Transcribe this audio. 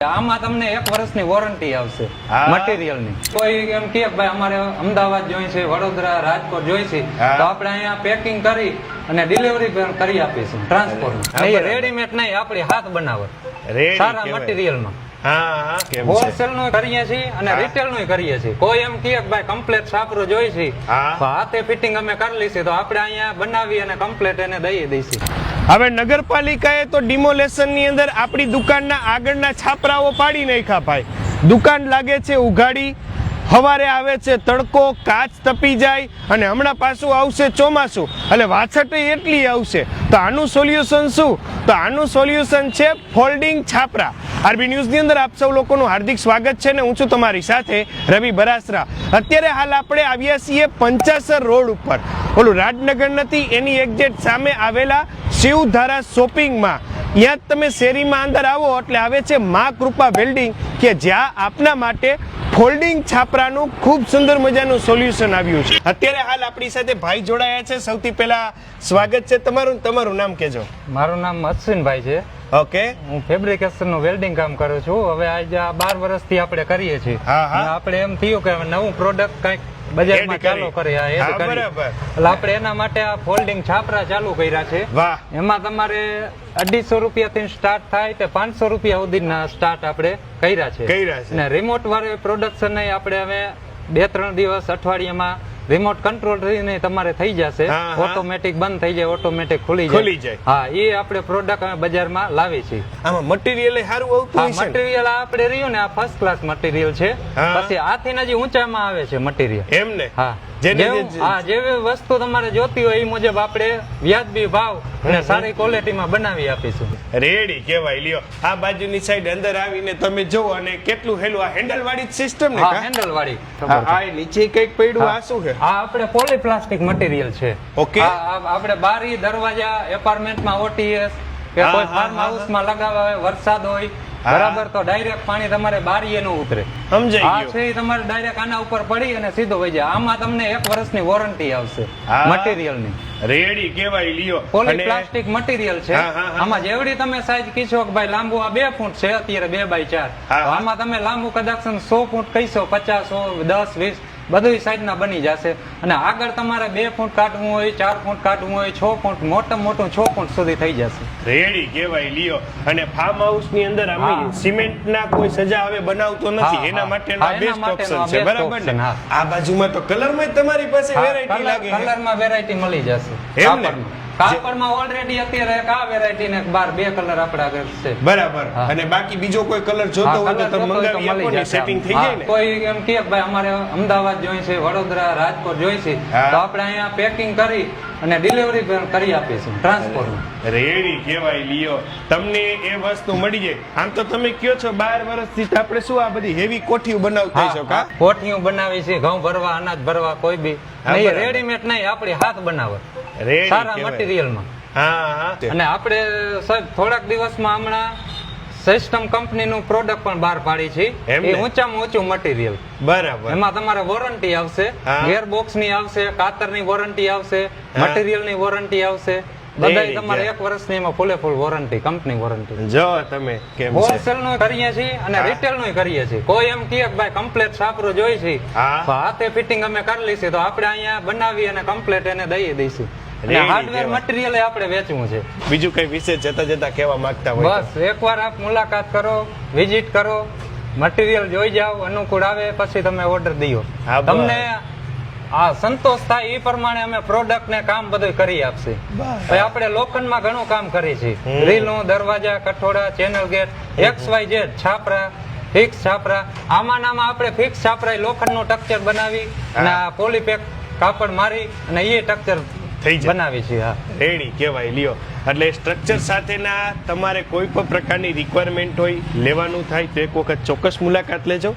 આમાં તમને 1 વર્ષની વોરંટી આવશે મટીરીયલ ની. કોઈ એમ કે ભાઈ અમારે અમદાવાદ જોઈ છે, વડોદરા, રાજકોટ જોઈ છે, તો આપણે અહીંયા પેકિંગ કરી અને ડિલિવરી કરી આપીશું ટ્રાન્સપોર્ટ. રેડીમેડ નહીં, આપણી હાથ બનાવટ સારા મટીરીયલ માં હોલસેલ નું કરીએ છીએ અને રિટેલ નું કરીએ છીએ. કોઈ એમ કે ભાઈ કમ્પ્લેટ છાપરો જોઈ છે, હાથે ફિટિંગ અમે કરી લઈશું, તો આપણે અહીંયા બનાવી અને કમ્પ્લેટ એને દઈ દઈશું. હવે નગરપાલિકાએ તો ડિમોલેશન ની અંદર આપણી દુકાનના આગળના છાપરાઓ પાડી નાખ્યા ભાઈ. દુકાન લાગે છે ઉઘાડી, સવારે આવે છે તડકો, કાચ તપી જાય અને હમણાં પાછું આવશે ચોમાસું એટલે વાછટ એટલી આવશે. તો આનું સોલ્યુશન શું? તો આનું સોલ્યુશન છે ફોલ્ડિંગ છાપરા. આરબી ન્યૂઝની અંદર આપ સૌ લોકોનું હાર્દિક સ્વાગત છે ને હું છું તમારી સાથે રવિ બરાસરા. અત્યારે હાલ આપણે આવ્યા છીએ પંચાસર રોડ ઉપર. ઓલું રાજનગર નથી, એની એક્ઝેક્ટ સામે આવેલા શિવધારા શોપિંગમાં. ત્યાં જ તમે શેરીમાં અંદર આવો એટલે આવે છે મા કૃપા વેલ્ડિંગ, કે જ્યાં આપના માટે ફોલ્ડિંગ છાપરાનું ખૂબ સુંદર મજાનું સોલ્યુશન આવ્યું છે. અત્યારે હાલ આપણી સાથે ભાઈ જોડાયા છે. સૌથી પહેલા સ્વાગત છે તમારું. તમારું નામ કહેજો. મારું નામ અશ્વિનભાઈ છે. ઓકે, હું ફેબ્રિકેશન નું વેલ્ડિંગ કામ કરું છું. હવે આજે 12 વર્ષથી આપણે કરીએ છીએ. આપણે એમ થયું કે નવું પ્રોડક્ટ કંઈક બજારમાં ચાલુ કરી, એટલે આપણે એના માટે આ ફોલ્ડિંગ છાપરા ચાલુ કર્યા છે. એમાં તમારે 250 રૂપિયાથી સ્ટાર્ટ થાય તે 500 રૂપિયા સુધીના સ્ટાર્ટ આપણે કર્યા છે. અને રિમોટ વાળું પ્રોડક્શન આપણે હવે 2-3 દિવસ અઠવાડિયામાં રિમોટ કંટ્રોલ રહીને તમારે થઈ જશે. ઓટોમેટિક બંધ થઈ જાય, ઓટોમેટિક ખુલી જાય. હા, એ આપણે પ્રોડક્ટ અમે બજારમાં લાવી છીએ. આમાં મટીરીયલ સારું આવતું છે. મટીરીયલ આપણે રહ્યું ને, આ ફર્સ્ટ ક્લાસ મટીરીયલ છે. પછી આથી હજી ઊંચામાં આવે છે મટીરીયલ. એમને હા, જેવી વસ્તુ તમારે જોતી હોય એ મુજબ આપણે વ્યાજબી ભાવ અને સારી ક્વોલિટીમાં બનાવી આપીશું. રેડી કહેવાય. લ્યો, આ બાજુની સાઈડ અંદર આવીને તમે જો, અને કેટલું હેલું આ હેન્ડલ વાળી સિસ્ટમ ને. હેન્ડલ વાળી. આ નીચે કઈક પડ્યું, આ શું છે? આ આપણે પોલીપ્લાસ્ટિક મટીરીયલ છે. ઓકે, આપણે બારી, દરવાજા, એપાર્ટમેન્ટમાં ઓટીએસ કે કોઈ ફાર્મ હાઉસમાં લગાવવા હોય, વરસાદ હોય બરાબર, તો ડાયરેક્ટ પાણી તમારે બારીએ નો ઉતરે. સમજાઈ ગયું. આ છે તમારે ડાયરેક્ટ આના ઉપર પડી અને સીધો વહી જાય. આમાં તમને 1 વર્ષની વોરંટી આવશે મટીરીયલ ની. રેડી કહેવાય. લ્યો, પોલીપ્લાસ્ટિક મટીરીયલ છે. આમાં જેવડી તમે સાઈઝ કીશો કે ભાઈ લાંબુ આ 2 ફૂટ છે, અત્યારે 2x4, આમાં તમે લાંબુ કદાચ 100 ફૂટ કહીશો, 50, 100, 10, 20 બધી સાઈઝ ના બની જશે. અને આગળ તમારે 2 ફૂટ કાઢવું હોય, 4 ફૂટ કાઢવું હોય, 6 ફૂટ, મોટું 6 ફૂટ સુધી થઈ જશે. રેડી કહેવાય. લ્યો, અને ફાર્મ હાઉસ ની અંદર સિમેન્ટ ના કોઈ સજા હવે બનાવતો નથી, એના માટેનો બેસ્ટ ઓપ્શન છે. બરાબર ને? આ બાજુમાં તો કલર માં તમારી પાસે વેરાયટી લાગે. કલર માં વેરાયટી મળી જશે. કાપડમાં ઓલરેડી અત્યારે એક આ વેરાયટી ને 2 કલર આપડા આગળ છે. બરાબર. અને બાકી બીજો કોઈ કલર જોતો હોય તો તમે મંગાવી આપો ને, સેટિંગ થઈ જાય ને. કોઈ એમ કે ભાઈ અમારે અમદાવાદ જોઈ છે, વડોદરા, રાજકોટ જોઈ છે, તો આપણે અહીંયા પેકિંગ કરી અને ડિલિવરી કરી આપીશું ટ્રાન્સપોર્ટ. રેડી કહેવાય. લ્યો, તમને એ વસ્તુ મળી જાય. આમ તો તમે કયો છો 12 વર્ષથી આપણે શું આ બધી હેવી કોઠીઓ બનાવતા છો? કોઠીઓ બનાવી છે, ઘઉં ભરવા, અનાજ ભરવા, કોઈ બી રેડીમેડ નહીં, આપણી હાથ બનાવટ સારા મટીરીયલ માં. અને આપણે થોડાક દિવસમાં હમણાં સિસ્ટમ કંપનીનું પ્રોડક્ટ પણ બહાર પાડી છે. એ ઊંચામાં ઊંચું મટીરીયલ. બરાબર. એમાં તમારે વોરંટી આવશે, ગેરબોક્સ ની આવશે, કાતર ની વોરંટી આવશે, મટીરીયલ ની વોરંટી આવશે. બધાય તમારે 1 વર્ષની એમાં ફૂલ વોરંટી, કંપની વોરંટી. જો તમે કેમ હોલસેલ નું કરીએ છીએ અને રિટેલ નું કરીએ છીએ. કોઈ એમ કે ભાઈ કમ્પ્લેટ છાપરો જોઈ છે, હાથે ફિટિંગ અમે કરી લઈશું, તો આપણે અહીંયા બનાવી અને કમ્પ્લેટ એને દઈ દઈશું. હાર્ડવેર મટીરીયલ આપણે વેચવું છે. બીજું કઈ વિશેષ જતા કહેવા માંગતા હોય? બસ એકવાર આપ મુલાકાત કરો, વિઝિટ કરો, મટીરીયલ જોઈ જાઓ, અનુકૂળ આવે પછી તમે ઓર્ડર દો. તમને સંતોષ થાય એ પ્રમાણે અમે પ્રોડક્ટ ને કામ બધું કરી આપશે. આપણે લોખંડમાં ઘણું કામ કરીએ છીએ. ગ્રીલો, દરવાજા, કઠોડા, ચેનલ ગેટ, XYZ છાપરા, ફિક્સ છાપરા. આમાં આપણે ફિક્સ છાપરા લોખંડ નું સ્ટ્રક્ચર બનાવી અને પોલીપેક કાપડ મારી અને એ સ્ટ્રક્ચર બનાવી છે. રેડી કહેવાય. લ્યો, એટલે સ્ટ્રક્ચર સાથેના તમારે કોઈ પણ પ્રકારની રિક્વાયરમેન્ટ હોય, લેવાનું થાય તો એક વખત ચોક્કસ મુલાકાત લેજો.